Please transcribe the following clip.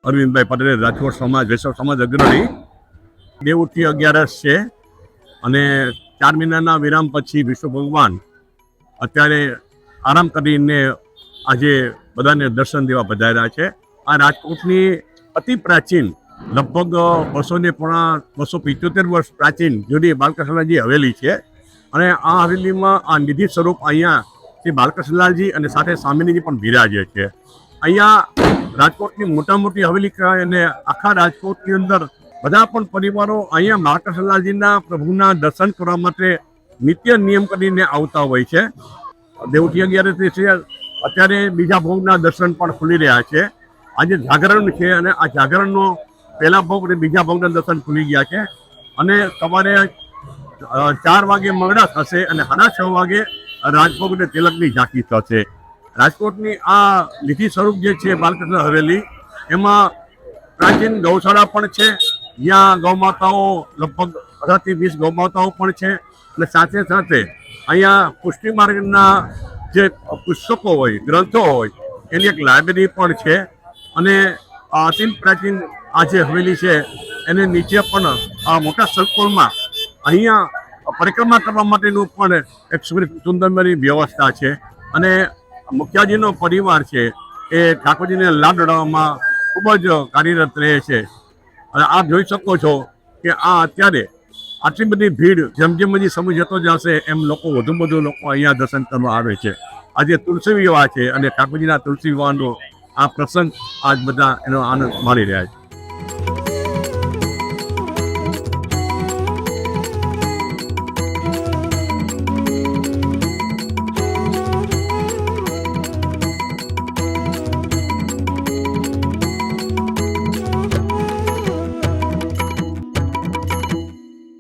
અરવિંદભાઈ પટેલ, રાજકોટ સમાજ, વૈષ્ણવ સમાજ અગ્રણી. દેવઉઠી 11 છે અને 4 મહિનાના વિરામ પછી વિષ્ણુ ભગવાન અત્યારે આરામ કરીને આજે બધાને દર્શન દેવા પધાર્યા છે. આ રાજકોટની અતિ પ્રાચીન, લગભગ 275 વર્ષ પ્રાચીન જૂની બાલકૃષ્ણલાલજી હવેલી છે અને આ હવેલીમાં આ નિધિ સ્વરૂપ અહીંયા શ્રી બાલકૃષ્ણલાલજી અને સાથે સ્વામિનીજી પણ બિરાજે છે. અહીંયા રાજકોટની મોટી હવેલી કહેવાય અને આખા રાજકોટની અંદર બધા પણ પરિવારો અહીંયા બાલકૃષ્ણલાલજીના પ્રભુના દર્શન કરવા માટે નિત્ય નિયમ કરીને આવતા હોય છે. દેવઉઠી 11 છે, અત્યારે બીજા ભોગના દર્શન પણ ખુલી રહ્યા છે. આજે જાગરણ છે અને આ જાગરણનો પહેલા ભોગ અને બીજા ભોગના દર્શન ખુલી ગયા છે અને સવારે 4 વાગે મંગળા થશે અને 6:30 વાગે રાજભોગ અને તિલકની ઝાંકી થશે. રાજકોટની આ નિધિ સ્વરૂપ જે છે બાલકૃષ્ણ હવેલી, એમાં પ્રાચીન ગૌશાળા પણ છે, જ્યાં ગૌમાતાઓ લગભગ 18 થી 20 ગૌમાતાઓ પણ છે અને સાથે સાથે અહીંયા પુષ્ટિ માર્ગના જે પુસ્તકો હોય, ગ્રંથો હોય, એની એક લાઇબ્રેરી પણ છે અને અતિ પ્રાચીન આ જે હવેલી છે એને નીચે પણ આ મોટા સંકુલમાં અહીંયા પરિક્રમા કરવા માટેનું પણ એક સુંદરમય વ્યવસ્થા છે અને મુખિયાજીનો પરિવાર છે એ ઠાકોરજીને લાડ લડાવવામાં ખૂબ જ કાર્યરત રહે છે. અને આપ જોઈ શકો છો કે આ અત્યારે આટલી બધી ભીડ જેમ જેમ હજી સમય જતો જશે એમ વધુ લોકો અહીંયા દર્શન કરવા આવે છે. આજે તુલસી વિવાહ છે અને ઠાકોરજીના તુલસી વિવાહનો આ પ્રસંગ આજ બધા એનો આનંદ માણી રહ્યા છે.